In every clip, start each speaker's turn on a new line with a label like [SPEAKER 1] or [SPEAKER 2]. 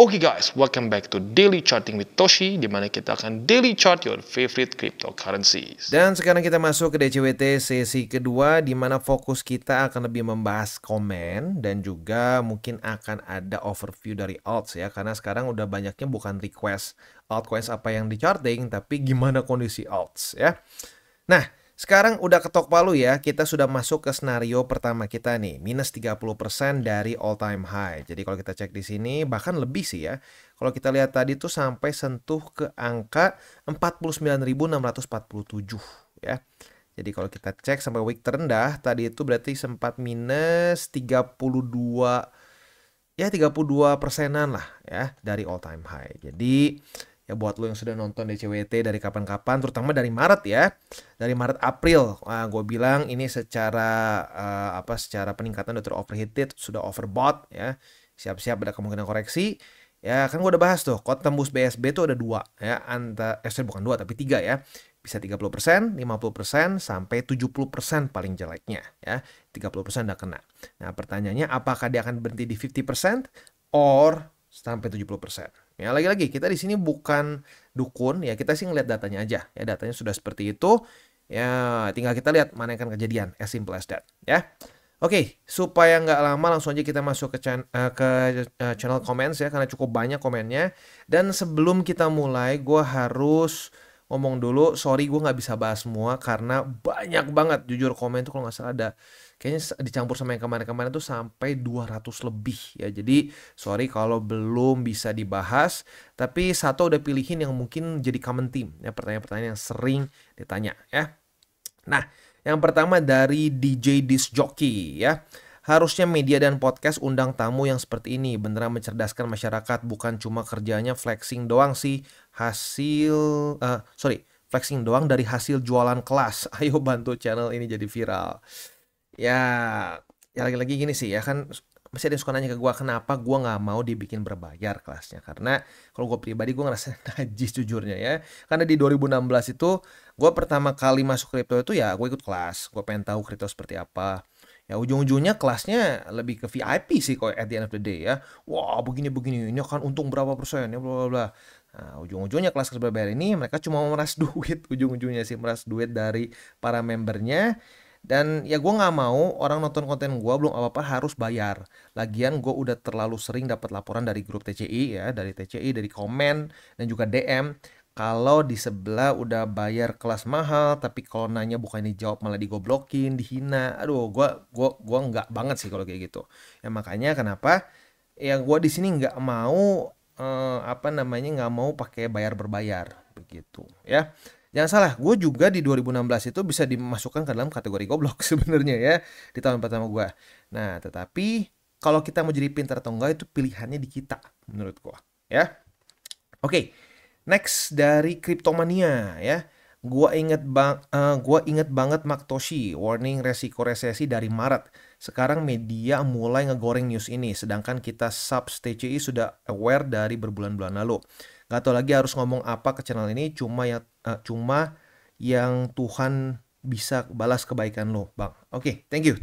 [SPEAKER 1] Oke guys, welcome back to Daily Charting with Toshi, di mana kita akan daily chart your favorite cryptocurrencies.
[SPEAKER 2] Dan sekarang kita masuk ke DCWT sesi kedua, di mana fokus kita akan lebih membahas komen dan juga mungkin akan ada overview dari alts ya, karena sekarang udah banyaknya bukan request altcoins apa yang di charting, tapi gimana kondisi alts ya. Nah, sekarang udah ketok palu ya, kita sudah masuk ke skenario pertama kita nih, minus 30% dari all time high. Jadi kalau kita cek di sini, bahkan lebih sih ya. Kalau kita lihat tadi tuh sampai sentuh ke angka 49.647 ya. Jadi kalau kita cek sampai week terendah, tadi itu berarti sempat minus 32, ya 32%-an lah ya dari all time high. Jadi ya buat lo yang sudah nonton DCWT dari kapan-kapan, terutama dari Maret ya, dari Maret April, gue bilang ini secara secara peningkatan udah overheated, sudah overbought ya, siap-siap ada kemungkinan koreksi. Ya kan gue udah bahas tuh, kalau tembus BSB tuh ada dua ya, bukan dua tapi tiga ya, bisa 30%, 50%, sampai 70% paling jeleknya ya, 30% udah kena. Nah pertanyaannya apakah dia akan berhenti di 50% or sampai 70%. Ya lagi-lagi kita di sini bukan dukun ya, kita sih ngeliat datanya aja ya, datanya sudah seperti itu ya, tinggal kita lihat mana yang akan kejadian, as simple as that ya. Oke, supaya nggak lama langsung aja kita masuk ke channel comments ya, karena cukup banyak komennya. Dan sebelum kita mulai, gue harus ngomong dulu, sorry gue nggak bisa bahas semua karena banyak banget, jujur komen tuh kalau nggak salah ada, kayaknya dicampur sama yang kemarin-kemarin tuh sampai 200 lebih ya. Jadi sorry kalau belum bisa dibahas, tapi satu udah pilihin yang mungkin jadi common theme ya, pertanyaan-pertanyaan yang sering ditanya ya. Nah, yang pertama dari DJ Disc Jockey ya. Harusnya media dan podcast undang tamu yang seperti ini, beneran mencerdaskan masyarakat, bukan cuma kerjanya flexing doang sih, flexing doang dari hasil jualan kelas. Ayo bantu channel ini jadi viral. Ya, ya lagi-lagi gini sih ya, kan masih ada yang suka nanya ke gue kenapa gue nggak mau dibikin berbayar kelasnya, karena kalau gue pribadi gue ngerasa najis jujurnya ya, karena di 2016 itu gue pertama kali masuk kripto itu ya gue ikut kelas, gue pengen tahu kripto seperti apa ya, ujung-ujungnya kelasnya lebih ke VIP sih kok at the end of the day ya. Wah begini-begini ini akan untung berapa persen ya bla bla bla. Nah ujung-ujungnya kelas berbayar ini mereka cuma memeras duit, ujung-ujungnya sih memeras duit dari para membernya. Dan ya gue nggak mau orang nonton konten gue belum apa-apa harus bayar. Lagian gue udah terlalu sering dapat laporan dari grup TCI ya, dari TCI, dari komen dan juga DM. Kalau di sebelah udah bayar kelas mahal, tapi kalau nanya bukan dijawab malah digoblokin, dihina. Aduh, gue nggak banget sih kalau kayak gitu. Ya makanya kenapa? Ya gue di sini nggak mau nggak mau pakai bayar berbayar begitu ya. Jangan salah, gue juga di 2016 itu bisa dimasukkan ke dalam kategori goblok sebenarnya ya, di tahun pertama gue. Nah, tetapi kalau kita mau jadi pintar atau enggak itu pilihannya di kita menurut gue ya. Oke, next dari Cryptomania ya. Gua inget banget Maktoshi warning resiko resesi dari Maret. Sekarang media mulai ngegoreng news ini, sedangkan kita subs TCI sudah aware dari berbulan-bulan lalu. Gak tau lagi harus ngomong apa ke channel ini, cuma yang Tuhan bisa balas kebaikan lo, Bang. Oke, thank you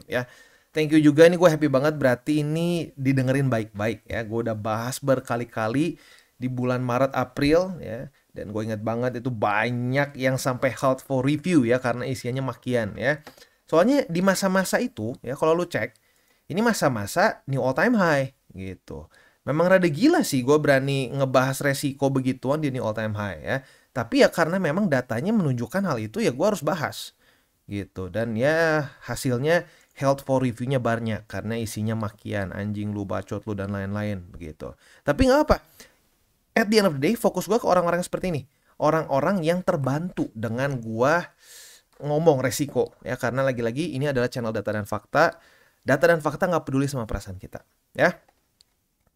[SPEAKER 2] ya. Thank you juga, ini gue happy banget, berarti ini didengerin baik-baik ya. Gue udah bahas berkali-kali di bulan Maret April ya, dan gue ingat banget itu banyak yang sampai halt for review ya, karena isinya makian ya. Soalnya di masa-masa itu ya, kalau lu cek ini masa-masa new all time high gitu. Memang rada gila sih gue berani ngebahas resiko begituan di new all time high ya. Tapi ya karena memang datanya menunjukkan hal itu ya gue harus bahas gitu. Dan ya hasilnya health for review-nya banyak karena isinya makian, anjing lu, bacot lu, dan lain-lain begitu. Tapi nggak apa. At the end of the day, fokus gue ke orang-orang seperti ini. Orang-orang yang terbantu dengan gue ngomong resiko ya, karena lagi-lagi ini adalah channel data dan fakta. Data dan fakta nggak peduli sama perasaan kita ya.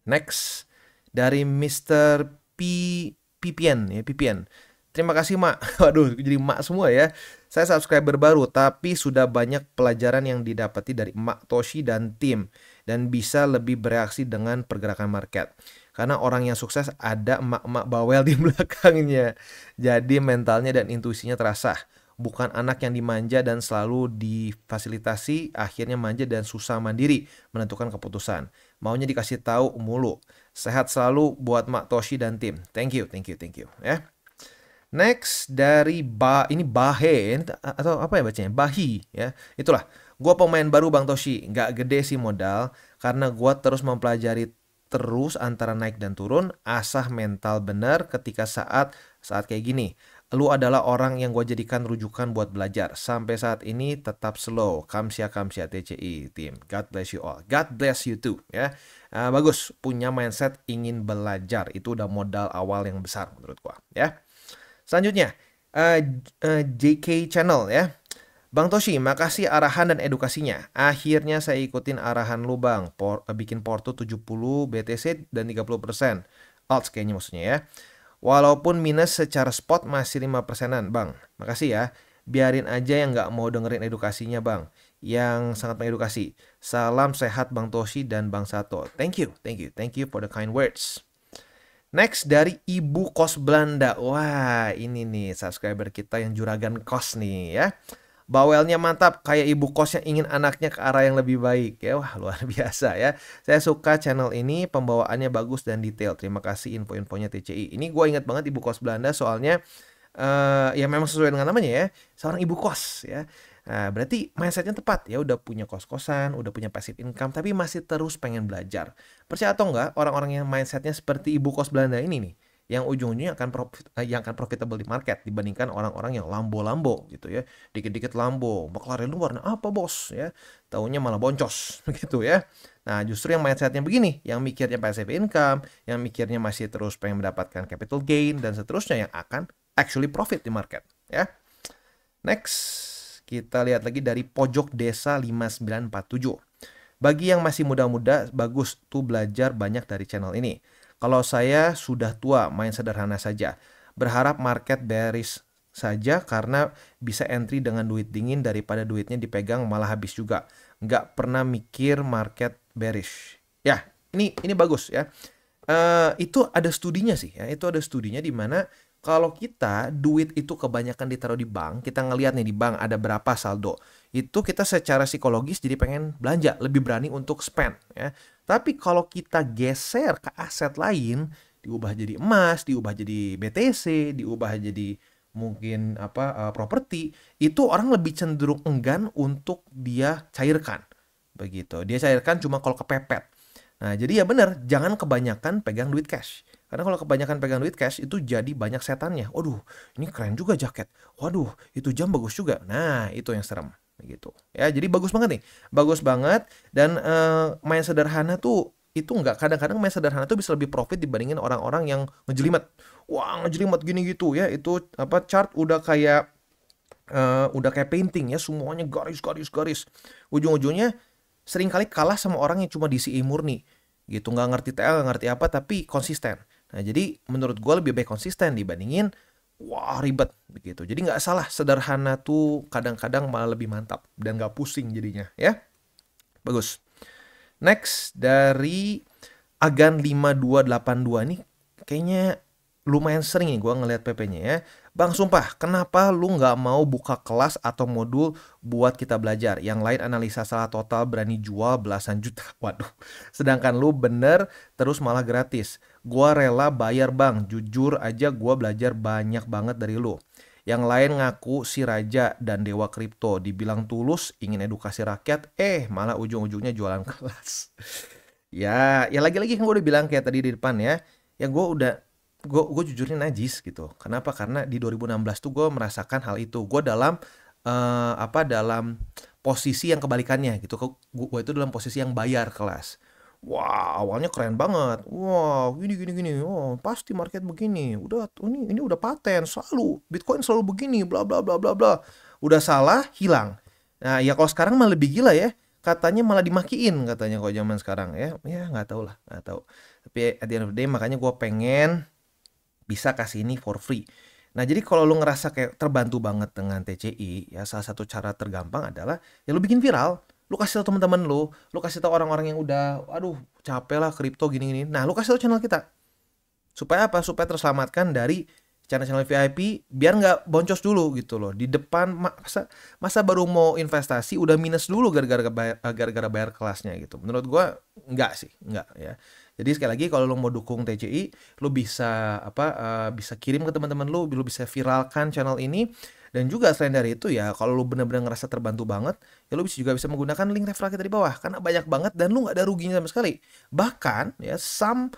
[SPEAKER 2] Next dari Mr. PPN ya, PPN. Terima kasih Mak. Waduh, jadi Mak semua ya. Saya subscriber baru, tapi sudah banyak pelajaran yang didapati dari Mak Toshi dan tim, dan bisa lebih bereaksi dengan pergerakan market. Karena orang yang sukses ada emak-emak bawel di belakangnya. Jadi mentalnya dan intuisinya terasa. Bukan anak yang dimanja dan selalu difasilitasi, akhirnya manja dan susah mandiri menentukan keputusan. Maunya dikasih tahu mulu. Sehat selalu buat Mak Toshi dan tim. Thank you ya. Next dari ini Bahe atau apa ya bacanya? Bahi ya. Itulah. Gua pemain baru Bang Toshi, nggak gede sih modal karena gua terus mempelajari terus antara naik dan turun, asah mental bener ketika saat kayak gini. Lu adalah orang yang gue jadikan rujukan buat belajar. Sampai saat ini tetap slow. Kamsia TCI tim. God bless you all. God bless you too ya. Bagus, punya mindset ingin belajar. Itu udah modal awal yang besar menurut gue ya. Selanjutnya, JK Channel ya. Bang Toshi, makasih arahan dan edukasinya. Akhirnya saya ikutin arahan lu Bang. Bikin Porto 70 BTC dan 30%. Alts kayaknya maksudnya ya. Walaupun minus secara spot masih 5%-an Bang. Makasih ya. Biarin aja yang nggak mau dengerin edukasinya Bang. Yang sangat mengedukasi. Salam sehat Bang Toshi dan Bang Sato. Thank you for the kind words. Next dari Ibu Kos Belanda. Wah ini nih subscriber kita yang juragan kos nih ya. Bawelnya mantap, kayak ibu kos yang ingin anaknya ke arah yang lebih baik. Ya, wah luar biasa ya. Saya suka channel ini, pembawaannya bagus dan detail. Terima kasih info-infonya TCI. Ini gue ingat banget ibu kos Belanda soalnya ya memang sesuai dengan namanya ya. Seorang ibu kos ya. Nah, berarti mindsetnya tepat ya. Udah punya kos-kosan, udah punya passive income, tapi masih terus pengen belajar. Percaya atau enggak, orang-orang yang mindsetnya seperti ibu kos Belanda ini nih, yang ujung-ujungnya yang akan profitable di market dibandingkan orang-orang yang lambo-lambo gitu ya. Dikit-dikit lambo, McLaren lu warna apa bos ya? Taunya malah boncos gitu ya. Nah, justru yang mindsetnya begini, yang mikirnya passive income, yang mikirnya masih terus pengen mendapatkan capital gain dan seterusnya yang akan actually profit di market ya. Next, kita lihat lagi dari Pojok Desa 5947. Bagi yang masih muda-muda, bagus tuh belajar banyak dari channel ini. Kalau saya sudah tua, main sederhana saja. Berharap market bearish saja karena bisa entry dengan duit dingin daripada duitnya dipegang malah habis juga. Nggak pernah mikir market bearish. Ya, ini bagus ya. Itu ada studinya sih ya. Itu ada studinya di mana kalau kita duit itu kebanyakan ditaruh di bank, kita ngelihat nih di bank ada berapa saldo. Itu kita secara psikologis jadi pengen belanja, lebih berani untuk spend ya. Tapi kalau kita geser ke aset lain, diubah jadi emas, diubah jadi BTC, diubah jadi mungkin properti, itu orang lebih cenderung enggan untuk dia cairkan. Begitu. Dia cairkan cuma kalau kepepet. Nah, jadi ya benar, jangan kebanyakan pegang duit cash. Karena kalau kebanyakan pegang duit cash itu jadi banyak setannya. Waduh, ini keren juga jaket. Waduh, itu jam bagus juga. Nah, itu yang serem gitu ya. Jadi bagus banget nih, bagus banget. Dan main sederhana tuh itu nggak, kadang-kadang main sederhana tuh bisa lebih profit dibandingin orang-orang yang ngejelimet. Wah, ngejelimet gini gitu ya. Itu chart udah kayak painting ya, semuanya garis. Ujung-ujungnya seringkali kalah sama orang yang cuma DCI murni gitu, nggak ngerti TL, nggak ngerti apa, tapi konsisten. Nah, jadi menurut gue lebih baik konsisten dibandingin wah ribet begitu. Jadi nggak salah, sederhana tuh kadang-kadang malah lebih mantap dan nggak pusing jadinya ya. Bagus. Next dari Agan 5282 nih kayaknya lumayan sering nih gue ngeliat PP-nya ya. Bang sumpah, kenapa lu nggak mau buka kelas atau modul buat kita belajar? Yang lain analisa salah total berani jual belasan juta. Waduh, sedangkan lu bener terus malah gratis. Gua rela bayar bang, jujur aja gua belajar banyak banget dari lu. Yang lain ngaku si raja dan dewa kripto, dibilang tulus, ingin edukasi rakyat, malah ujung-ujungnya jualan kelas. Ya lagi-lagi kan gue udah bilang kayak tadi di depan ya. Ya gue jujurnya najis gitu. Kenapa? Karena di 2016 tuh gue merasakan hal itu. Gue dalam dalam posisi yang kebalikannya gitu. Gue itu dalam posisi yang bayar kelas. Wah, awalnya keren banget. Wah, gini. Oh, pasti market begini. Udah ini udah paten selalu. Bitcoin selalu begini, bla bla bla bla bla. Udah salah, hilang. Nah, ya kalau sekarang malah lebih gila ya. Katanya malah dimakiin katanya kalau zaman sekarang ya. Ya nggak tahu lah, nggak tahu. Tapi at the end of the day makanya gue pengen bisa kasih ini for free. Nah, jadi kalau lu ngerasa kayak terbantu banget dengan TCI, ya salah satu cara tergampang adalah ya lu bikin viral. Lu kasih tau teman-teman lu kasih tau orang-orang yang udah aduh capek lah kripto gini-gini. Nah, lu kasih tau channel kita. Supaya apa? Supaya terselamatkan dari channel-channel VIP biar nggak boncos dulu gitu loh. Di depan masa baru mau investasi udah minus dulu gara-gara bayar kelasnya gitu. Menurut gua enggak ya. Jadi sekali lagi kalau lo mau dukung TCI, lo bisa bisa kirim ke teman-teman lo bisa viralkan channel ini. Dan juga selain dari itu ya, kalau lo benar-benar ngerasa terbantu banget, ya lo juga bisa menggunakan link referral kita di bawah karena banyak banget dan lo nggak ada ruginya sama sekali. Bahkan ya some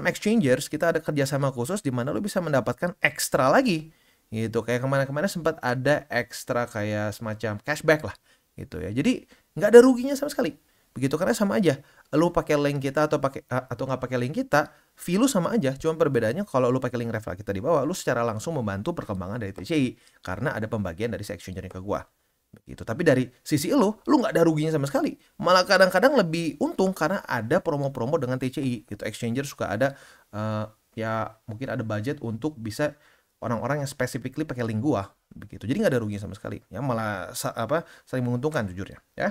[SPEAKER 2] exchangers kita ada kerjasama khusus di mana lo bisa mendapatkan ekstra lagi gitu. Kayak kemana-kemana sempat ada ekstra kayak semacam cashback lah gitu ya. Jadi nggak ada ruginya sama sekali begitu, karena sama aja lu pakai link kita atau nggak pakai link kita, fee lu sama aja. Cuma perbedaannya kalau lu pakai link referral kita di bawah, lu secara langsung membantu perkembangan dari TCI karena ada pembagian dari si exchanger ke gua begitu. Tapi dari sisi lu nggak ada ruginya sama sekali, malah kadang-kadang lebih untung karena ada promo-promo dengan TCI gitu. Exchanger suka ada ya mungkin ada budget untuk bisa orang-orang yang specifically pakai link gua begitu. Jadi nggak ada ruginya sama sekali ya, malah saling menguntungkan jujur ya.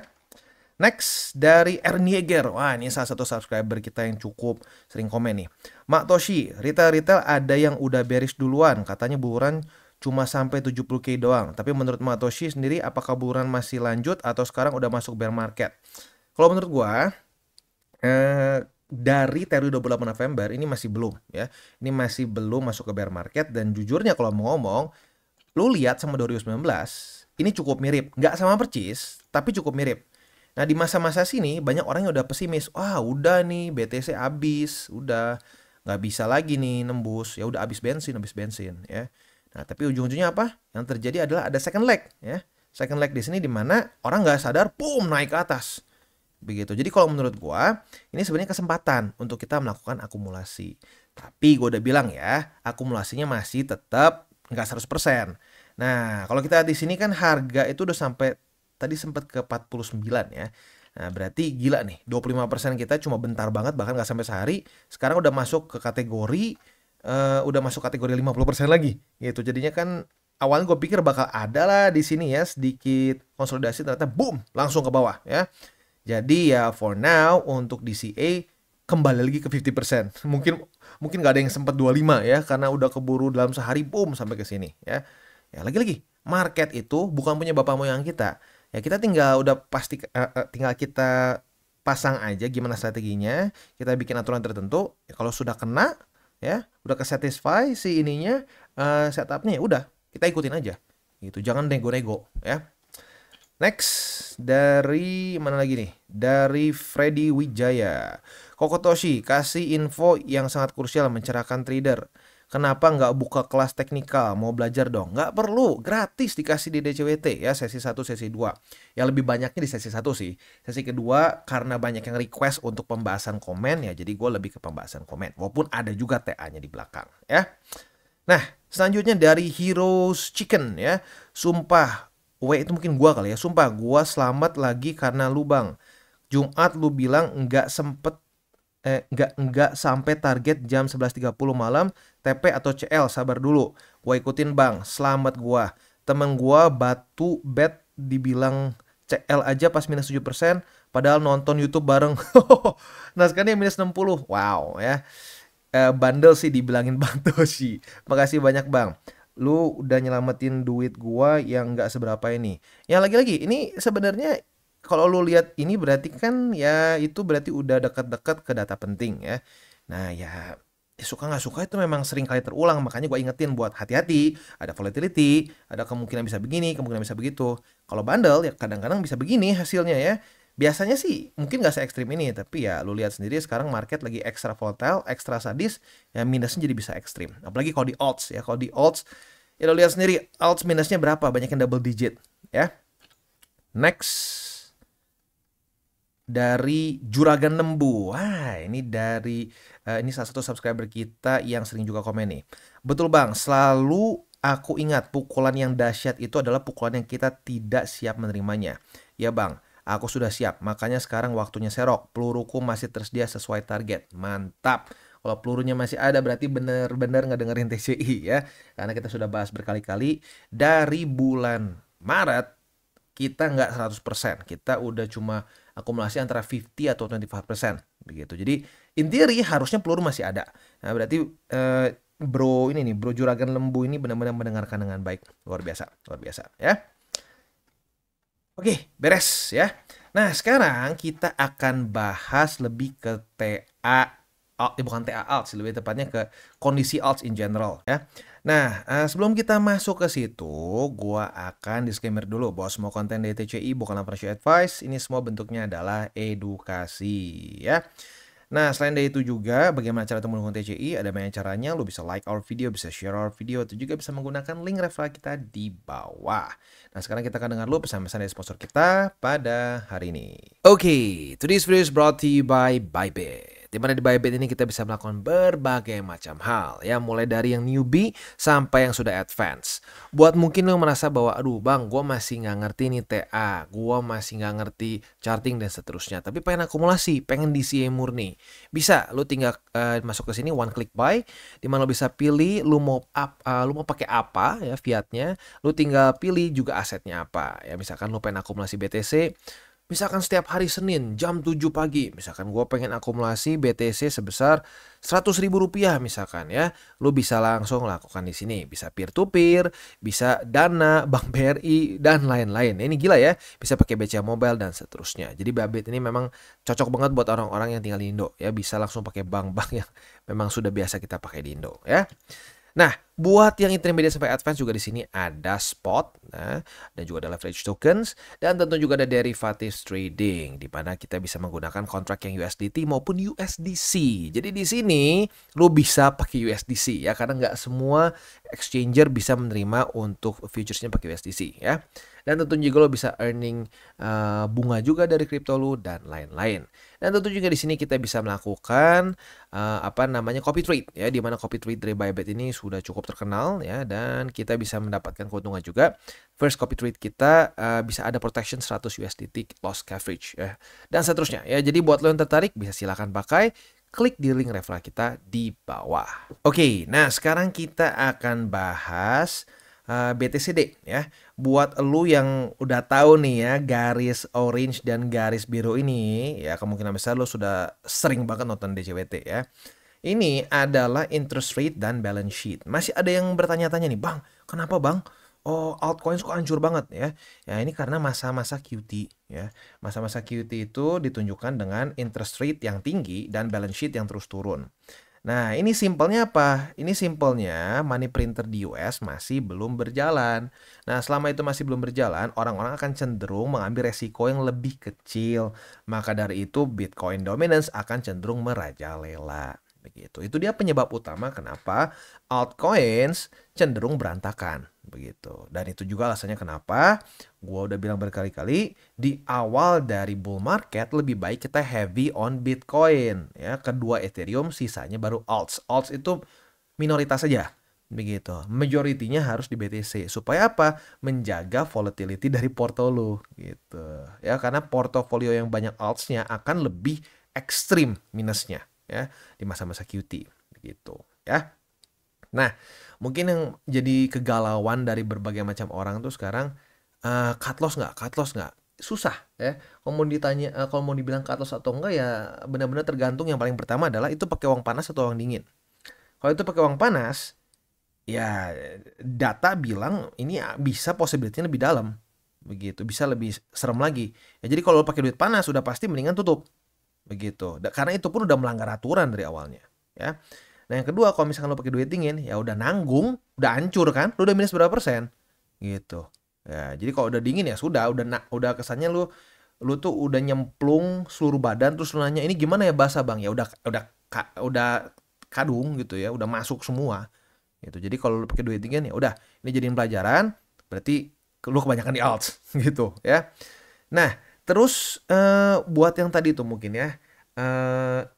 [SPEAKER 2] Next dari Ernieger. Wah, ini salah satu subscriber kita yang cukup sering komen nih. Mak Toshi, retail ada yang udah bearish duluan, katanya buruan cuma sampai 70k doang. Tapi menurut Mak Toshi sendiri, apakah buruan masih lanjut atau sekarang udah masuk bear market? Kalau menurut gua dari teori 28 November ini masih belum ya. Ini masih belum masuk ke bear market, dan jujurnya kalau mau ngomong, lu lihat sama 2019, ini cukup mirip. Nggak sama percis, tapi cukup mirip. Nah, di masa-masa sini banyak orang yang udah pesimis. Wah, udah nih BTC habis, udah nggak bisa lagi nih nembus. Ya udah habis bensin ya. Nah, tapi ujung-ujungnya apa? Yang terjadi adalah ada second leg ya. Second leg di sini di mana orang nggak sadar, boom, naik ke atas. Begitu. Jadi kalau menurut gua, ini sebenarnya kesempatan untuk kita melakukan akumulasi. Tapi gua udah bilang ya, akumulasinya masih tetap nggak 100%. Nah, kalau kita di sini kan harga itu udah sampai tadi sempat ke 49 ya. Nah, berarti gila nih, 25% kita cuma bentar banget, bahkan nggak sampai sehari. Sekarang udah masuk ke kategori 50% lagi gitu. Jadinya kan awalnya gue pikir bakal ada lah di sini ya sedikit konsolidasi, ternyata boom, langsung ke bawah ya. Jadi ya for now untuk DCA kembali lagi ke 50%. Mungkin nggak ada yang sempat 25 ya, karena udah keburu dalam sehari boom sampai ke sini ya. Ya lagi-lagi market itu bukan punya bapak moyang kita. Ya kita tinggal kita pasang aja gimana strateginya, kita bikin aturan tertentu. Ya, kalau sudah kena ya, udah kesatisfy si ininya setupnya, ya udah kita ikutin aja. Gitu. Jangan nego-nego ya. Next dari mana lagi nih? Dari Freddy Wijaya. Kokotoshi kasih info yang sangat krusial mencerahkan trader. Kenapa nggak buka kelas teknikal? Mau belajar dong? Nggak perlu, gratis dikasih di DCWT ya, sesi 1, sesi 2. Ya lebih banyaknya di sesi 1 sih. Sesi kedua karena banyak yang request untuk pembahasan komen ya, jadi gue lebih ke pembahasan komen. Walaupun ada juga TA-nya di belakang ya. Nah, selanjutnya dari Heroes Chicken ya. Sumpah, itu mungkin gue kali ya. Sumpah, gue selamat lagi karena lu bang. Jumat lu bilang nggak sampai target jam 11.30 malam TP atau CL, sabar dulu. Gua ikutin bang, selamat gua. Temen gua batu bet dibilang CL aja pas minus 7%, padahal nonton YouTube bareng. Nah sekarang dia minus 60. Wow ya. Bandel sih dibilangin Bang Toshi. Makasih banyak bang. Lu udah nyelamatin duit gua yang nggak seberapa ini. Yang lagi-lagi ini sebenarnya kalau lu lihat ini berarti kan ya itu berarti udah dekat-dekat ke data penting ya. Nah ya suka nggak suka itu memang sering kali terulang, makanya gue ingetin buat hati-hati, ada volatility, ada kemungkinan bisa begini, kemungkinan bisa begitu. Kalau bandel ya kadang-kadang bisa begini hasilnya ya. Biasanya sih mungkin nggak se-ekstrim ini, tapi ya lu lihat sendiri sekarang market lagi ekstra volatile, ekstra sadis, ya minusnya jadi bisa ekstrim. Apalagi kalau di alts ya, kalau di alts ya lu lihat sendiri alts minusnya berapa, banyak yang double digit ya. Next dari Juragan Lembu. Wah, ini dari ini salah satu subscriber kita yang sering juga komen nih. Betul bang, selalu aku ingat pukulan yang dahsyat itu adalah pukulan yang kita tidak siap menerimanya. Ya bang, aku sudah siap. Makanya sekarang waktunya serok. Peluruku masih tersedia sesuai target. Mantap. Kalau pelurunya masih ada berarti bener-bener ngedengerin TCI ya. Karena kita sudah bahas berkali-kali. Dari bulan Maret kita nggak 100%. Kita udah cuma akumulasi antara 50 atau 25% begitu. Jadi in theory harusnya peluru masih ada. Nah, berarti bro Juragan Lembu ini benar-benar mendengarkan dengan baik. Luar biasa ya. Oke, beres ya. Nah, sekarang kita akan bahas lebih ke TA, bukan TA alt sih, lebih tepatnya ke kondisi alts in general ya. Nah, sebelum kita masuk ke situ, gua akan disclaimer dulu bahwa semua konten dari TCI bukanlah financial advice, ini semua bentuknya adalah edukasi ya. Nah, selain dari itu juga, bagaimana cara mendukung TCI? Ada banyak caranya. Lu bisa like our video, bisa share our video, atau juga bisa menggunakan link referral kita di bawah. Nah, sekarang kita akan dengar lu pesan-pesan dari sponsor kita pada hari ini. Oke, today's video is brought to you by Bybit. Di mana di Bybit ini kita bisa melakukan berbagai macam hal, ya, mulai dari yang newbie sampai yang sudah advance. Buat mungkin lo merasa bahwa, aduh bang, gue masih nggak ngerti nih TA, gue masih nggak ngerti charting dan seterusnya, tapi pengen akumulasi, pengen DCA murni. Bisa, lu tinggal masuk ke sini one click buy, di mana lo bisa pilih lu mau pakai apa ya fiatnya, lu tinggal pilih juga asetnya apa. Ya misalkan lu pengen akumulasi BTC, misalkan setiap hari Senin jam 7 pagi, misalkan gue pengen akumulasi BTC sebesar 100.000 rupiah misalkan ya, lu bisa langsung lakukan di sini. Bisa peer to peer, bisa Dana, Bank BRI dan lain-lain. Ini gila ya, bisa pakai BCA Mobile dan seterusnya. Jadi Bybit ini memang cocok banget buat orang-orang yang tinggal di Indo ya, bisa langsung pakai bank-bank yang memang sudah biasa kita pakai di Indo ya. Nah, buat yang intermediate sampai advance juga di sini ada spot, nah, dan juga ada leverage tokens, dan tentu juga ada derivatives trading, di mana kita bisa menggunakan kontrak yang USDT maupun USDC. Jadi di sini lo bisa pakai USDC ya, karena nggak semua exchanger bisa menerima untuk futuresnya pakai USDC ya. Dan tentu juga lo bisa earning bunga juga dari kripto lo dan lain-lain. Dan tentu juga di sini kita bisa melakukan copy trade ya, di mana copy trade dari Bybit ini sudah cukup terkenal ya, dan kita bisa mendapatkan keuntungan juga. First copy trade kita bisa ada protection 100 USDT loss coverage ya, dan seterusnya ya. Jadi buat lo yang tertarik bisa silakan pakai, klik di link referral kita di bawah. Oke, nah sekarang kita akan bahas BTCD ya. Buat lu yang udah tahu nih ya, garis orange dan garis biru ini ya, kemungkinan besar lu sudah sering banget nonton DCWT ya. Ini adalah interest rate dan balance sheet. Masih ada yang bertanya-tanya nih, bang, kenapa bang? Oh, altcoins kok hancur banget ya? Ya ini karena masa-masa QT ya. Masa-masa QT itu ditunjukkan dengan interest rate yang tinggi dan balance sheet yang terus turun. Nah, ini simpelnya apa? Ini simpelnya money printer di US masih belum berjalan. Nah, selama itu masih belum berjalan, orang-orang akan cenderung mengambil resiko yang lebih kecil. Maka dari itu, Bitcoin dominance akan cenderung merajalela. Begitu. Itu dia penyebab utama kenapa altcoins cenderung berantakan. Begitu. Dan itu juga alasannya kenapa gua udah bilang berkali-kali, di awal dari bull market lebih baik kita heavy on Bitcoin ya, kedua Ethereum, sisanya baru alts. Alts itu minoritas saja. Begitu. Majoritinya harus di BTC. Supaya apa? Menjaga volatility dari portfolio gitu. Ya, karena portofolio yang banyak altsnya akan lebih ekstrim minusnya ya di masa-masa QT begitu ya. Nah, mungkin yang jadi kegalauan dari berbagai macam orang tuh sekarang, cut loss nggak? Cut loss nggak? Susah ya. Kalau mau ditanya, kalau mau dibilang cut loss atau enggak ya benar-benar tergantung. Yang paling pertama adalah itu pakai uang panas atau uang dingin. Kalau itu pakai uang panas, ya data bilang ini bisa possibility-nya lebih dalam. Begitu, bisa lebih serem lagi. Ya, jadi kalau pakai duit panas sudah pasti mendingan tutup. Begitu. Karena itu pun udah melanggar aturan dari awalnya, ya. Nah, yang kedua, kalau misalkan lo pakai duit dingin, ya udah nanggung, udah hancur kan? Lo udah minus berapa persen? Gitu. Ya, jadi kalau udah dingin ya sudah, udah kesannya lu tuh udah nyemplung seluruh badan, terus lu nanya, "Ini gimana ya basah, Bang?" Ya udah kadung gitu ya, udah masuk semua. Gitu. Jadi kalau lu pakai duit dingin ya udah, ini jadiin pelajaran, berarti lu kebanyakan di alts gitu ya. Nah, terus buat yang tadi tuh mungkin ya,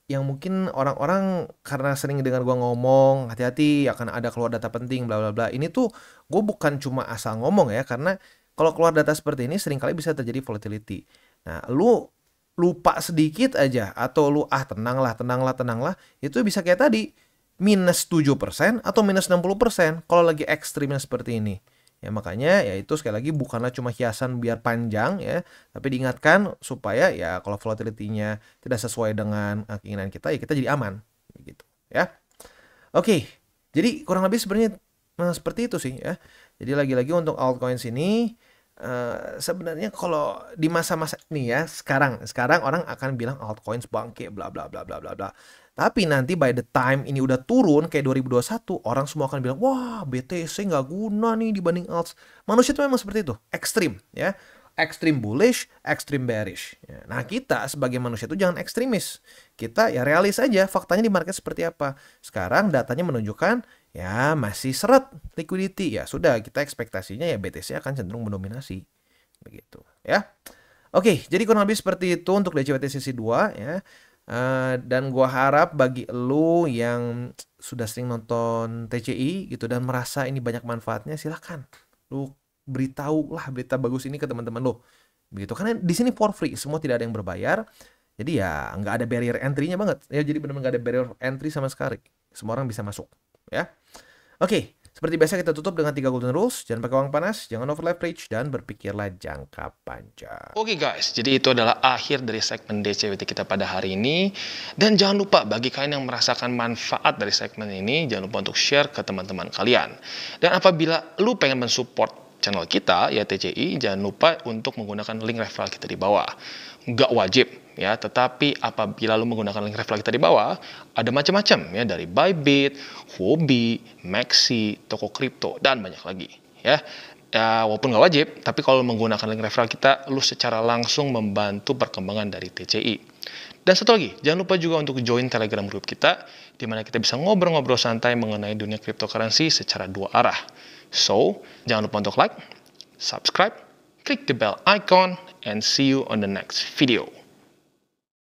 [SPEAKER 2] yang mungkin orang-orang karena sering dengar gua ngomong hati-hati akan ada keluar data penting bla bla bla. Ini tuh gue bukan cuma asal ngomong ya, karena kalau keluar data seperti ini seringkali bisa terjadi volatility. Nah, lu lupa sedikit aja atau lu tenanglah, itu bisa kayak tadi minus 7% atau minus 60% kalau lagi ekstrimnya seperti ini. Ya makanya ya itu sekali lagi bukanlah cuma hiasan biar panjang ya, tapi diingatkan supaya ya kalau volatility-nya tidak sesuai dengan keinginan kita ya kita jadi aman gitu ya. Oke. Jadi kurang lebih sebenarnya seperti itu sih ya. Jadi lagi-lagi untuk altcoins ini Sebenarnya kalau di masa-masa nih ya, sekarang orang akan bilang altcoins bangke bla bla bla bla bla bla. Tapi nanti by the time ini udah turun kayak 2021, orang semua akan bilang, wah BTC nggak guna nih dibanding alts. Manusia itu memang seperti itu, ekstrim ya. Ekstrim bullish, ekstrim bearish. Ya, nah kita sebagai manusia itu jangan ekstremis. Kita ya realis aja faktanya di market seperti apa. Sekarang datanya menunjukkan ya masih seret liquidity. Ya sudah, kita ekspektasinya ya BTC akan cenderung mendominasi. Begitu ya. Oke, jadi kurang lebih seperti itu untuk DCWT sesi 2 ya. Dan gua harap bagi lu yang sudah sering nonton TCI gitu dan merasa ini banyak manfaatnya, silahkan lu beritahu lah berita bagus ini ke teman-teman lo. Begitu, karena di sini for free, semua tidak ada yang berbayar. Jadi ya nggak ada barrier entry-nya banget. Ya jadi benar-benar nggak ada barrier entry sama sekali. Semua orang bisa masuk, ya. Oke, seperti biasa kita tutup dengan 3 golden rules. Jangan pakai uang panas, jangan over leverage, dan berpikirlah jangka panjang.
[SPEAKER 1] Oke guys, jadi itu adalah akhir dari segmen DCWT kita pada hari ini. Dan jangan lupa bagi kalian yang merasakan manfaat dari segmen ini, jangan lupa untuk share ke teman-teman kalian. Dan apabila lu pengen mensupport channel kita ya TCI, jangan lupa untuk menggunakan link referral kita di bawah. Nggak wajib ya, tetapi apabila lu menggunakan link referral kita di bawah, ada macam-macam ya, dari Bybit, Huobi, Maxi, toko kripto, dan banyak lagi ya. Ya, walaupun nggak wajib, tapi kalau menggunakan link referral kita, lu secara langsung membantu perkembangan dari TCI. Dan satu lagi, jangan lupa juga untuk join Telegram group kita, di mana kita bisa ngobrol-ngobrol santai mengenai dunia cryptocurrency secara 2 arah. So, jangan lupa untuk like, subscribe, click the bell icon, and see you on the next video.